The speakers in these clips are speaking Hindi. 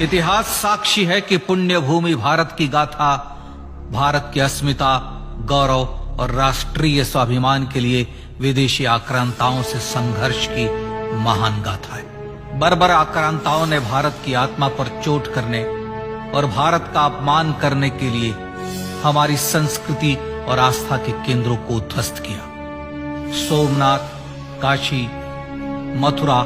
इतिहास साक्षी है कि पुण्य भूमि भारत की गाथा भारत की अस्मिता, गौरव और राष्ट्रीय स्वाभिमान के लिए विदेशी आक्रांताओं से संघर्ष की महान गाथा है। बर्बर आक्रांताओं ने भारत की आत्मा पर चोट करने और भारत का अपमान करने के लिए हमारी संस्कृति और आस्था के केंद्रों को ध्वस्त किया। सोमनाथ, काशी, मथुरा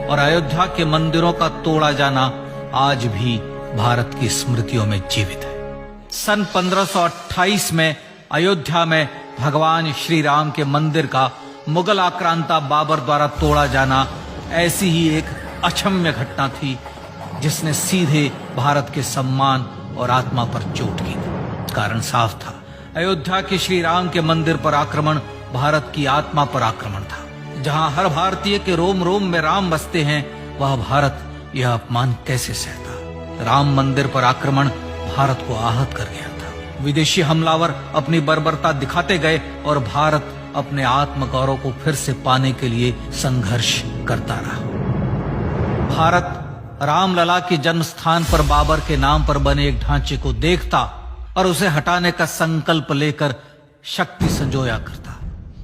और अयोध्या के मंदिरों का तोड़ा जाना आज भी भारत की स्मृतियों में जीवित है। सन 1528 में अयोध्या में भगवान श्री राम के मंदिर का मुगल आक्रांता बाबर द्वारा तोड़ा जाना ऐसी ही एक अक्षम्य घटना थी जिसने सीधे भारत के सम्मान और आत्मा पर चोट की। कारण साफ था, अयोध्या के श्री राम के मंदिर पर आक्रमण भारत की आत्मा पर आक्रमण था। जहां हर भारतीय के रोम रोम में राम बसते हैं, वह भारत यह अपमान कैसे सहता। राम मंदिर पर आक्रमण भारत को आहत कर गया था। विदेशी हमलावर अपनी बर्बरता दिखाते गए और भारत अपने आत्म गौरव को फिर से पाने के लिए संघर्ष करता रहा। भारत रामलला के जन्म स्थान पर बाबर के नाम पर बने एक ढांचे को देखता और उसे हटाने का संकल्प लेकर शक्ति संजोया करता।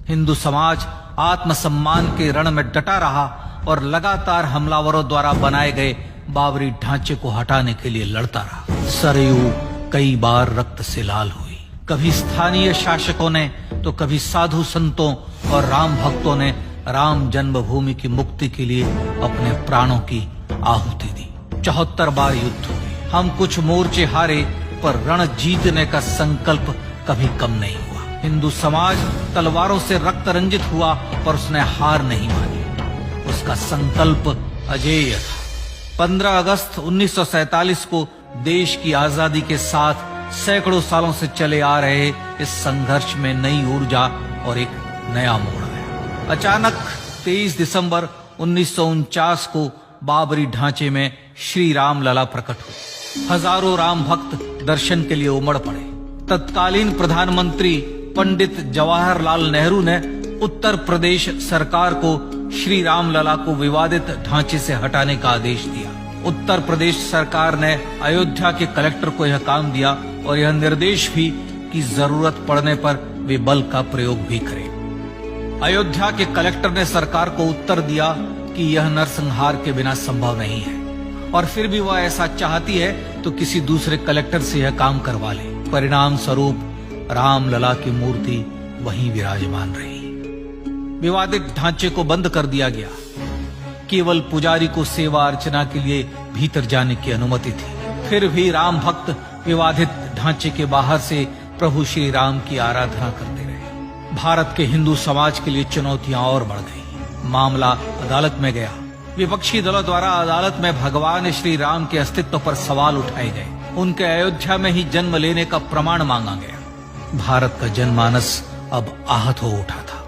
हिंदू समाज आत्मसम्मान के रण में डटा रहा और लगातार हमलावरों द्वारा बनाए गए बाबरी ढांचे को हटाने के लिए लड़ता रहा। सरयू कई बार रक्त से लाल हुई। कभी स्थानीय शासकों ने तो कभी साधु संतों और राम भक्तों ने राम जन्मभूमि की मुक्ति के लिए अपने प्राणों की आहुति दी। 74 बार युद्ध हुए। हम कुछ मोर्चे हारे, पर रण जीतने का संकल्प कभी कम नहीं हुआ। हिंदू समाज तलवारों से रक्त रंजित हुआ, पर उसने हार नहीं मानी। उसका संकल्प अजेय था। 15 अगस्त 1947 को देश की आजादी के साथ सैकड़ों सालों से चले आ रहे इस संघर्ष में नई ऊर्जा और एक नया मोड़ आया। अचानक 23 दिसंबर 1949 को बाबरी ढांचे में श्री राम लला प्रकट हुए। हजारों राम भक्त दर्शन के लिए उमड़ पड़े। तत्कालीन प्रधानमंत्री पंडित जवाहरलाल नेहरू ने उत्तर प्रदेश सरकार को श्री राम लला को विवादित ढांचे से हटाने का आदेश दिया। उत्तर प्रदेश सरकार ने अयोध्या के कलेक्टर को यह काम दिया और यह निर्देश भी कि जरूरत पड़ने पर वे बल का प्रयोग भी करें। अयोध्या के कलेक्टर ने सरकार को उत्तर दिया कि यह नरसंहार के बिना संभव नहीं है, और फिर भी वह ऐसा चाहती है तो किसी दूसरे कलेक्टर से यह काम करवा ले। परिणाम स्वरूप रामलला की मूर्ति वहीं विराजमान रही। विवादित ढांचे को बंद कर दिया गया। केवल पुजारी को सेवा अर्चना के लिए भीतर जाने की अनुमति थी। फिर भी राम भक्त विवादित ढांचे के बाहर से प्रभु श्री राम की आराधना करते रहे। भारत के हिंदू समाज के लिए चुनौतियां और बढ़ गई। मामला अदालत में गया। विपक्षी दलों द्वारा अदालत में भगवान श्री राम के अस्तित्व पर सवाल उठाए गए। उनके अयोध्या में ही जन्म लेने का प्रमाण मांगा गया। भारत का जनमानस अब आहत हो उठा था।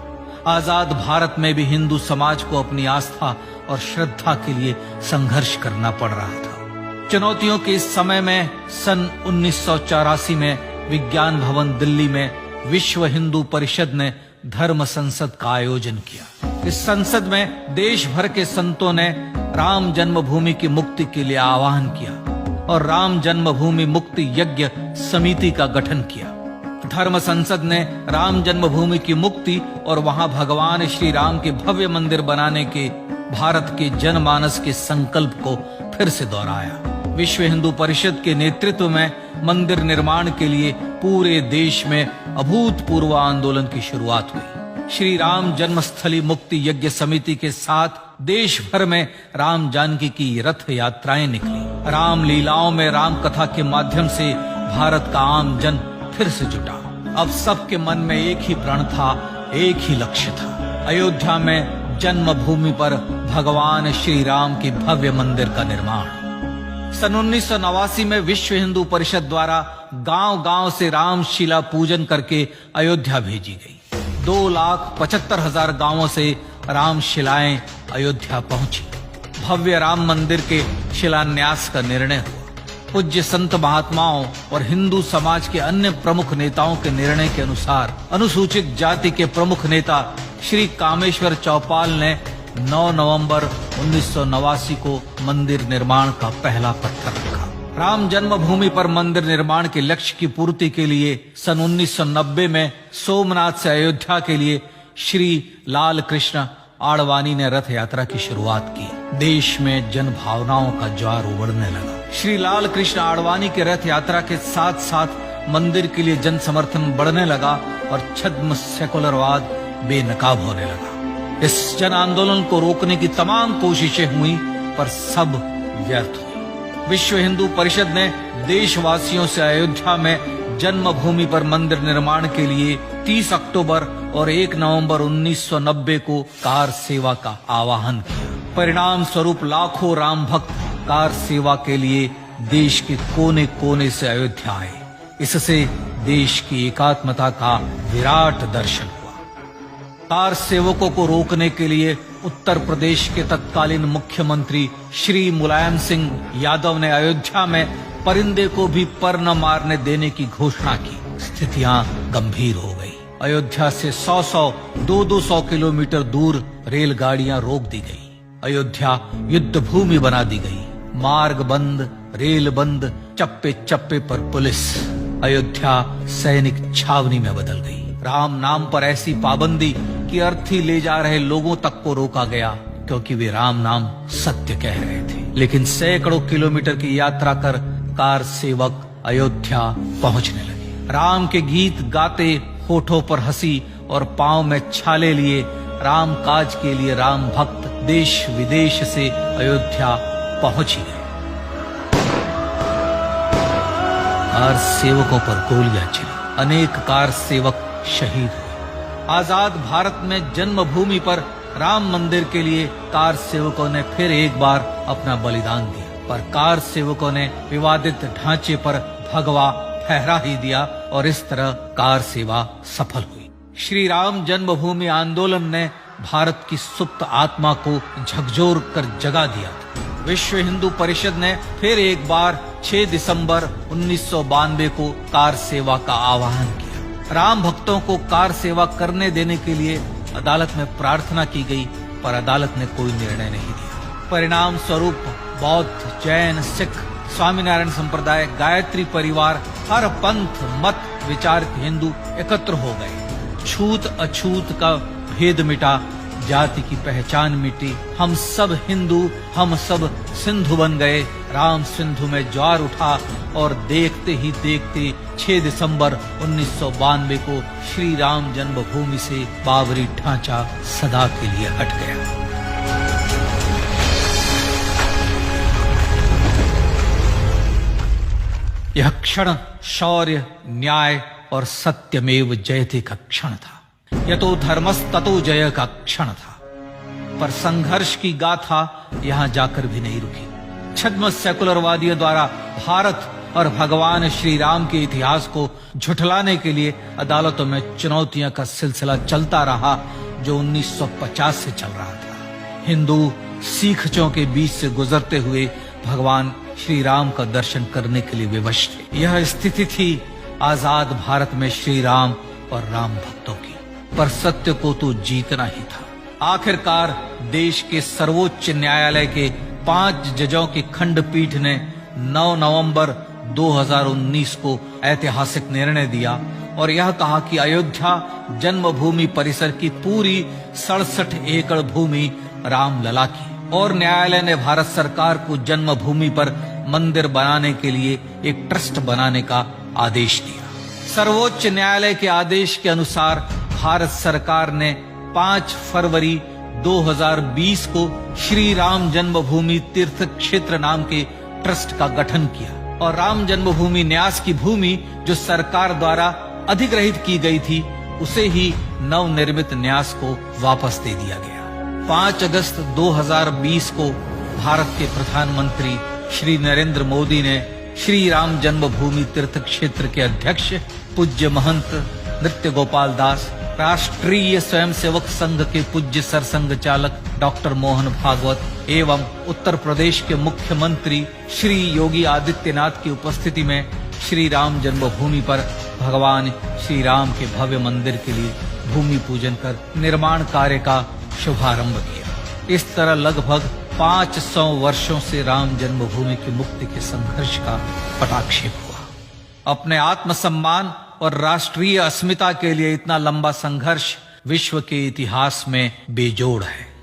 आजाद भारत में भी हिंदू समाज को अपनी आस्था और श्रद्धा के लिए संघर्ष करना पड़ रहा था। चुनौतियों के इस समय में सन 1984 में विज्ञान भवन दिल्ली में विश्व हिंदू परिषद ने धर्म संसद का आयोजन किया। इस संसद में देश भर के संतों ने राम जन्मभूमि की मुक्ति के लिए आह्वान किया और राम जन्मभूमि मुक्ति यज्ञ समिति का गठन किया। धर्म संसद ने राम जन्मभूमि की मुक्ति और वहां भगवान श्री राम के भव्य मंदिर बनाने के भारत के जनमानस के संकल्प को फिर से दोहराया। विश्व हिंदू परिषद के नेतृत्व में मंदिर निर्माण के लिए पूरे देश में अभूतपूर्व आंदोलन की शुरुआत हुई। श्री राम जन्मस्थली मुक्ति यज्ञ समिति के साथ देश भर में राम जानकी की रथ यात्राएं निकली। राम लीलाओं में राम कथा के माध्यम से भारत का आम जन फिर से जुटा। अब सबके मन में एक ही प्रण था, एक ही लक्ष्य था। अयोध्या में जन्मभूमि पर भगवान श्री राम के भव्य मंदिर का निर्माण। सन 1989 में विश्व हिंदू परिषद द्वारा गांव-गांव से रामशिला पूजन करके अयोध्या भेजी गई। 2,75,000 गांवों से रामशिलाएं अयोध्या पहुंची। भव्य राम मंदिर के शिलान्यास का निर्णय हुआ। पूज्य संत महात्माओं और हिंदू समाज के अन्य प्रमुख नेताओं के निर्णय के अनुसार अनुसूचित जाति के प्रमुख नेता श्री कामेश्वर चौपाल ने 9 नवंबर 1989 को मंदिर निर्माण का पहला पत्थर रखा। राम जन्मभूमि पर मंदिर निर्माण के लक्ष्य की पूर्ति के लिए सन 1990 में सोमनाथ से अयोध्या के लिए श्री लाल कृष्ण आडवाणी ने रथ यात्रा की शुरुआत की। देश में जन भावनाओं का ज्वार उमड़ने लगा। श्री लाल कृष्ण आडवाणी के रथ यात्रा के साथ साथ मंदिर के लिए जन समर्थन बढ़ने लगा और छद्म सेकुलरवाद बेनकाब होने लगा। इस जन आंदोलन को रोकने की तमाम कोशिशें हुई पर सब व्यर्थ हुई। विश्व हिंदू परिषद ने देशवासियों से अयोध्या में जन्मभूमि पर मंदिर निर्माण के लिए 30 अक्टूबर और 1 नवंबर 1990 को कार सेवा का आह्वान किया। परिणाम स्वरूप लाखों राम भक्त कार सेवा के लिए देश के कोने कोने से अयोध्या आए। इससे देश की एकात्मता का विराट दर्शन हुआ। कार सेवकों को रोकने के लिए उत्तर प्रदेश के तत्कालीन मुख्यमंत्री श्री मुलायम सिंह यादव ने अयोध्या में परिंदे को भी पर न मारने देने की घोषणा की। स्थितियां गंभीर हो गई। अयोध्या से 200 किलोमीटर दूर रेलगाड़ियां रोक दी गई। अयोध्या युद्ध भूमि बना दी गई। मार्ग बंद, रेल बंद, चप्पे चप्पे पर पुलिस। अयोध्या सैनिक छावनी में बदल गई। राम नाम पर ऐसी पाबंदी कि अर्थी ले जा रहे लोगों तक को रोका गया क्योंकि वे राम नाम सत्य कह रहे थे। लेकिन सैकड़ों किलोमीटर की यात्रा कर कार सेवक अयोध्या पहुंचने लगे। राम के गीत गाते, होठों पर हंसी और पांव में छाले लिए राम काज के लिए राम भक्त देश विदेश से अयोध्या पहुंच ही गए। कार सेवकों पर गोलियां चली। अनेक कार सेवक शहीद हुए। आजाद भारत में जन्मभूमि पर राम मंदिर के लिए कार सेवकों ने फिर एक बार अपना बलिदान दिया, पर कार सेवकों ने विवादित ढांचे पर भगवा फहरा ही दिया और इस तरह कार सेवा सफल हुई। श्री राम जन्मभूमि आंदोलन ने भारत की सुप्त आत्मा को झकझोर कर जगा दिया। विश्व हिंदू परिषद ने फिर एक बार 6 दिसंबर 1992 को कार सेवा का आह्वान किया। राम भक्तों को कार सेवा करने देने के लिए अदालत में प्रार्थना की गई, पर अदालत ने कोई निर्णय नहीं दिया। परिणाम स्वरूप बौद्ध, जैन, सिख, स्वामीनारायण संप्रदाय, गायत्री परिवार, हर पंथ मत विचार के हिंदू एकत्र हो गए। छूत अछूत का भेद मिटा, जाति की पहचान मिटी। हम सब हिंदू, हम सब सिंधु बन गए। राम सिंधु में ज्वार उठा और देखते ही देखते 6 दिसंबर 1992 को श्री राम जन्मभूमि से बाबरी ढांचा सदा के लिए हट गया। यह क्षण शौर्य, न्याय और सत्यमेव जयते का क्षण था। यह तो धर्मस्ततो जय का क्षण था। पर संघर्ष की गाथा यहां जाकर भी नहीं रुकी। छद्म सेकुलरवादियों द्वारा भारत और भगवान श्री राम के इतिहास को झुठलाने के लिए अदालतों में चुनौतियों का सिलसिला चलता रहा, जो 1950 से चल रहा था। हिंदू सिखों के बीच से गुजरते हुए भगवान श्री राम का दर्शन करने के लिए विवश थे। यह स्थिति थी आजाद भारत में श्री राम और राम भक्तों की। पर सत्य को तो जीतना ही था। आखिरकार देश के सर्वोच्च न्यायालय के 5 जजों की खंडपीठ ने 9 नवंबर 2019 को ऐतिहासिक निर्णय दिया और यह कहा कि अयोध्या जन्मभूमि परिसर की पूरी 67 एकड़ भूमि रामलला की। और न्यायालय ने भारत सरकार को जन्मभूमि पर मंदिर बनाने के लिए एक ट्रस्ट बनाने का आदेश दिया। सर्वोच्च न्यायालय के आदेश के अनुसार भारत सरकार ने 5 फरवरी 2020 को श्री राम जन्मभूमि तीर्थ क्षेत्र नाम के ट्रस्ट का गठन किया और राम जन्मभूमि न्यास की भूमि जो सरकार द्वारा अधिग्रहित की गई थी, उसे ही नवनिर्मित न्यास को वापस दे दिया गया। 5 अगस्त 2020 को भारत के प्रधानमंत्री श्री नरेंद्र मोदी ने श्री राम जन्मभूमि तीर्थ क्षेत्र के अध्यक्ष पूज्य महंत नृत्य गोपाल दास, राष्ट्रीय स्वयंसेवक संघ के पूज्य सरसंघ चालक डॉक्टर मोहन भागवत एवं उत्तर प्रदेश के मुख्यमंत्री श्री योगी आदित्यनाथ की उपस्थिति में श्री राम जन्मभूमि पर भगवान श्री राम के भव्य मंदिर के लिए भूमि पूजन कर निर्माण कार्य का शुभारंभ किया। इस तरह लगभग 500 वर्षों से राम जन्मभूमि की मुक्ति के संघर्ष का पटाक्षेप हुआ। अपने आत्मसम्मान और राष्ट्रीय अस्मिता के लिए इतना लंबा संघर्ष विश्व के इतिहास में बेजोड़ है।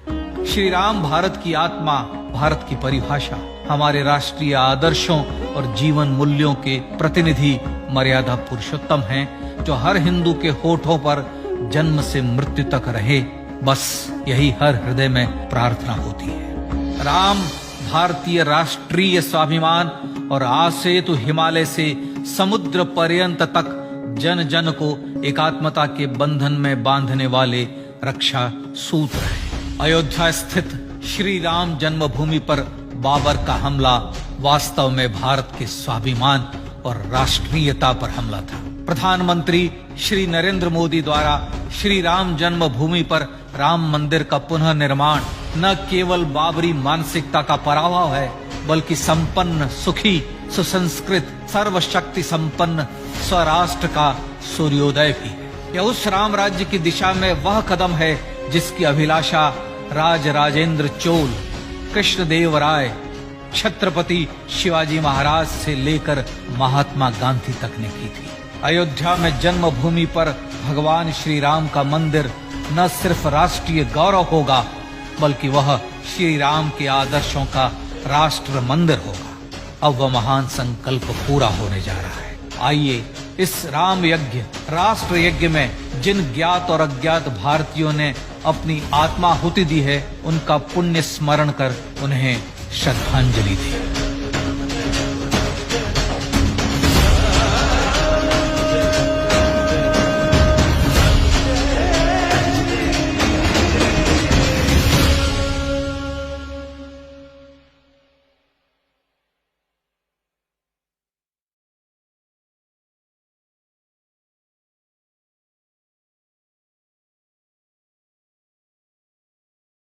श्री राम भारत की आत्मा, भारत की परिभाषा, हमारे राष्ट्रीय आदर्शों और जीवन मूल्यों के प्रतिनिधि मर्यादा पुरुषोत्तम हैं, जो हर हिंदू के होठों पर जन्म से मृत्यु तक रहे। बस यही हर हृदय में प्रार्थना होती है। राम भारतीय राष्ट्रीय स्वाभिमान और आसेतु हिमालय से समुद्र पर्यंत तक जन जन को एकात्मता के बंधन में बांधने वाले रक्षा सूत्र है। अयोध्या स्थित श्री राम जन्मभूमि पर बाबर का हमला वास्तव में भारत के स्वाभिमान और राष्ट्रीयता पर हमला था। प्रधानमंत्री श्री नरेंद्र मोदी द्वारा श्री राम जन्मभूमि पर राम मंदिर का पुनः निर्माण न केवल बाबरी मानसिकता का पराभव है, बल्कि संपन्न, सुखी, सुसंस्कृत, सर्वशक्ति संपन्न स्वराष्ट्र का सूर्योदय भी है। यह उस राम राज्य की दिशा में वह कदम है जिसकी अभिलाषा राज राजेंद्र चोल, कृष्णदेव राय, छत्रपति शिवाजी महाराज से लेकर महात्मा गांधी तक ने की थी। अयोध्या में जन्मभूमि पर भगवान श्री राम का मंदिर न सिर्फ राष्ट्रीय गौरव होगा, बल्कि वह श्री राम के आदर्शों का राष्ट्र मंदिर होगा। अब वह महान संकल्प पूरा होने जा रहा है। आइए इस राम यज्ञ, राष्ट्र यज्ञ में जिन ज्ञात और अज्ञात भारतीयों ने अपनी आत्माहुति दी है, उनका पुण्य स्मरण कर उन्हें श्रद्धांजलि दी।